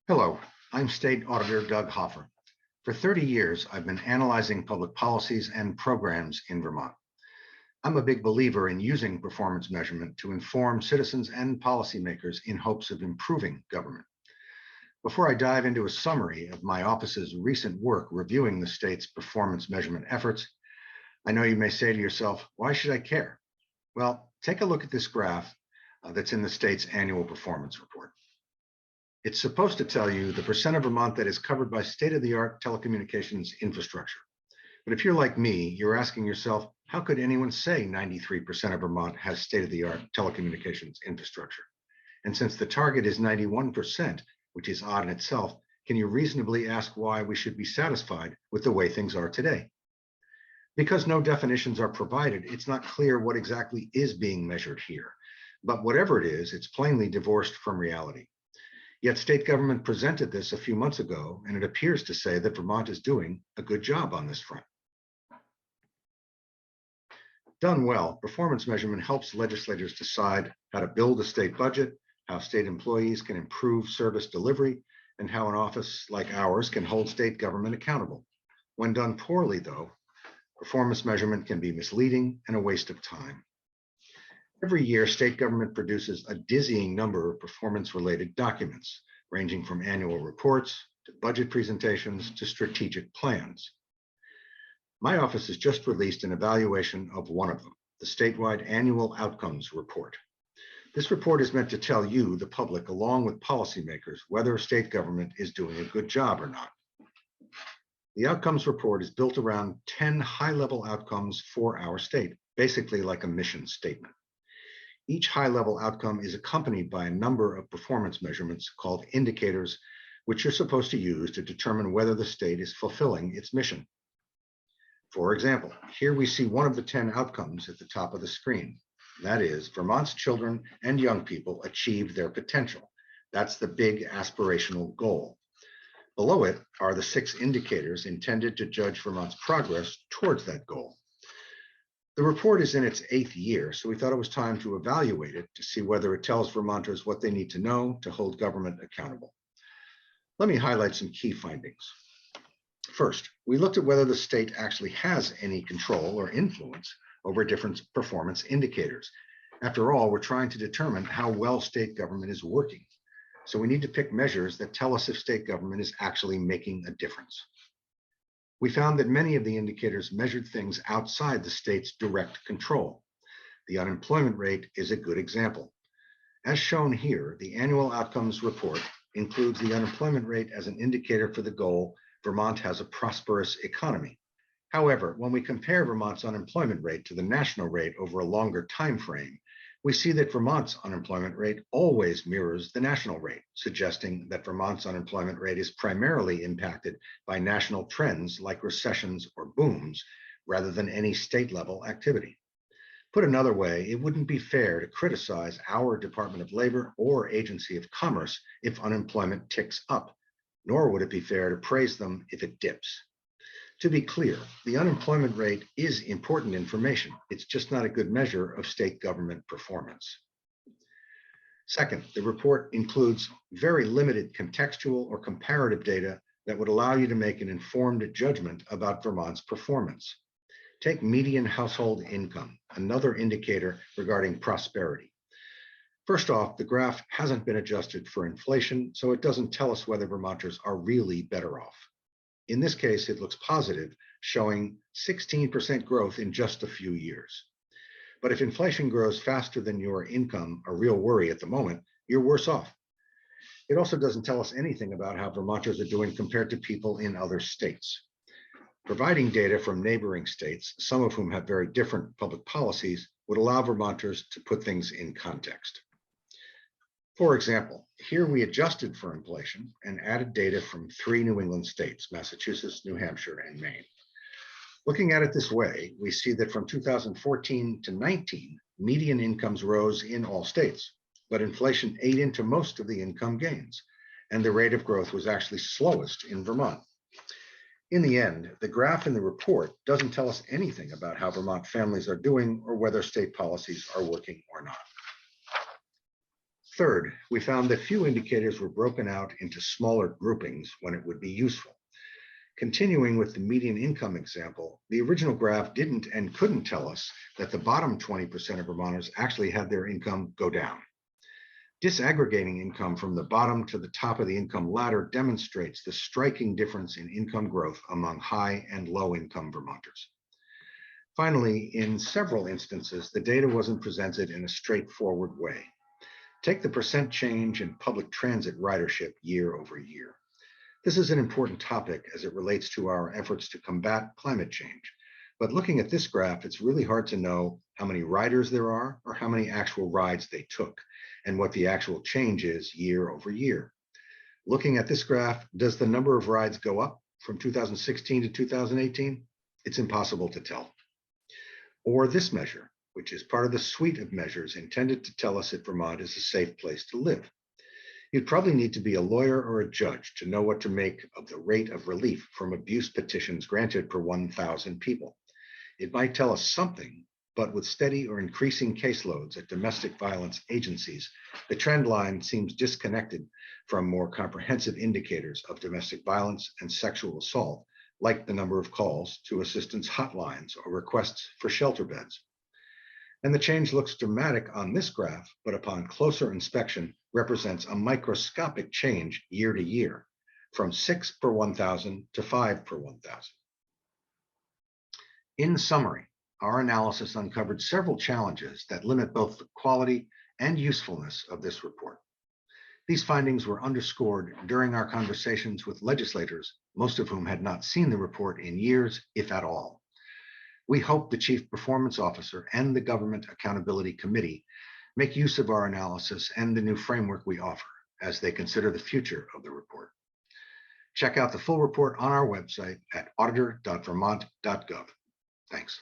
Hello, I'm State Auditor Doug Hoffer. For 30 years, I've been analyzing public policies and programs in Vermont. I'm a big believer in using performance measurement to inform citizens and policymakers in hopes of improving government. Before I dive into a summary of my office's recent work reviewing the state's performance measurement efforts, I know you may say to yourself, why should I care? Well, take a look at this graph that's in the state's annual performance report. It's supposed to tell you the percent of Vermont that is covered by state-of-the-art telecommunications infrastructure. But if you're like me, you're asking yourself, how could anyone say 93% of Vermont has state-of-the-art telecommunications infrastructure? And since the target is 91%, which is odd in itself, can you reasonably ask why we should be satisfied with the way things are today? Because no definitions are provided, it's not clear what exactly is being measured here. But whatever it is, it's plainly divorced from reality. Yet state government presented this a few months ago, and it appears to say that Vermont is doing a good job on this front. Done well, performance measurement helps legislators decide how to build a state budget, how state employees can improve service delivery, and how an office like ours can hold state government accountable. When done poorly, though, performance measurement can be misleading and a waste of time. Every year, state government produces a dizzying number of performance-related documents, ranging from annual reports to budget presentations to strategic plans. My office has just released an evaluation of one of them, the statewide Annual Outcomes Report. This report is meant to tell you, the public, along with policymakers, whether state government is doing a good job or not. The Outcomes Report is built around 10 high-level outcomes for our state, basically like a mission statement. Each high-level outcome is accompanied by a number of performance measurements called indicators, which you're supposed to use to determine whether the state is fulfilling its mission. For example, here we see one of the 10 outcomes at the top of the screen. That is, Vermont's children and young people achieved their potential. That's the big aspirational goal. Below it are the 6 indicators intended to judge Vermont's progress towards that goal. The report is in its 8th year, so we thought it was time to evaluate it to see whether it tells Vermonters what they need to know to hold government accountable. Let me highlight some key findings. First, we looked at whether the state actually has any control or influence over different performance indicators. After all, we're trying to determine how well state government is working. So we need to pick measures that tell us if state government is actually making a difference. We found that many of the indicators measured things outside the state's direct control. The unemployment rate is a good example. As shown here, the Annual Outcomes Report includes the unemployment rate as an indicator for the goal Vermont has a prosperous economy. However, when we compare Vermont's unemployment rate to the national rate over a longer time frame, we see that Vermont's unemployment rate always mirrors the national rate, suggesting that Vermont's unemployment rate is primarily impacted by national trends like recessions or booms, rather than any state-level activity. Put another way, it wouldn't be fair to criticize our Department of Labor or Agency of Commerce if unemployment ticks up, nor would it be fair to praise them if it dips. To be clear, the unemployment rate is important information. It's just not a good measure of state government performance. Second, the report includes very limited contextual or comparative data that would allow you to make an informed judgment about Vermont's performance. Take median household income, another indicator regarding prosperity. First off, the graph hasn't been adjusted for inflation, so it doesn't tell us whether Vermonters are really better off. In this case, it looks positive, showing 16% growth in just a few years. But if inflation grows faster than your income, a real worry at the moment, you're worse off. It also doesn't tell us anything about how Vermonters are doing compared to people in other states. Providing data from neighboring states, some of whom have very different public policies, would allow Vermonters to put things in context. For example, here we adjusted for inflation and added data from 3 New England states, Massachusetts, New Hampshire, and Maine. Looking at it this way, we see that from 2014 to 19, median incomes rose in all states, but inflation ate into most of the income gains, and the rate of growth was actually slowest in Vermont. In the end, the graph in the report doesn't tell us anything about how Vermont families are doing or whether state policies are working or not. Third, we found that few indicators were broken out into smaller groupings when it would be useful. Continuing with the median income example, the original graph didn't and couldn't tell us that the bottom 20% of Vermonters actually had their income go down. Disaggregating income from the bottom to the top of the income ladder demonstrates the striking difference in income growth among high and low income Vermonters. Finally, in several instances, the data wasn't presented in a straightforward way. Take the percent change in public transit ridership year over year. This is an important topic as it relates to our efforts to combat climate change. But looking at this graph, it's really hard to know how many riders there are or how many actual rides they took and what the actual change is year over year. Looking at this graph, does the number of rides go up from 2016 to 2018? It's impossible to tell. Or this measure, which is part of the suite of measures intended to tell us if Vermont is a safe place to live. You'd probably need to be a lawyer or a judge to know what to make of the rate of relief from abuse petitions granted per 1,000 people. It might tell us something, but with steady or increasing caseloads at domestic violence agencies, the trend line seems disconnected from more comprehensive indicators of domestic violence and sexual assault, like the number of calls to assistance hotlines or requests for shelter beds. And the change looks dramatic on this graph, but upon closer inspection represents a microscopic change year to year, from 6 per 1,000 to 5 per 1,000. In summary, our analysis uncovered several challenges that limit both the quality and usefulness of this report. These findings were underscored during our conversations with legislators, most of whom had not seen the report in years, if at all. We hope the Chief Performance Officer and the Government Accountability Committee make use of our analysis and the new framework we offer as they consider the future of the report. Check out the full report on our website at auditor.vermont.gov. Thanks.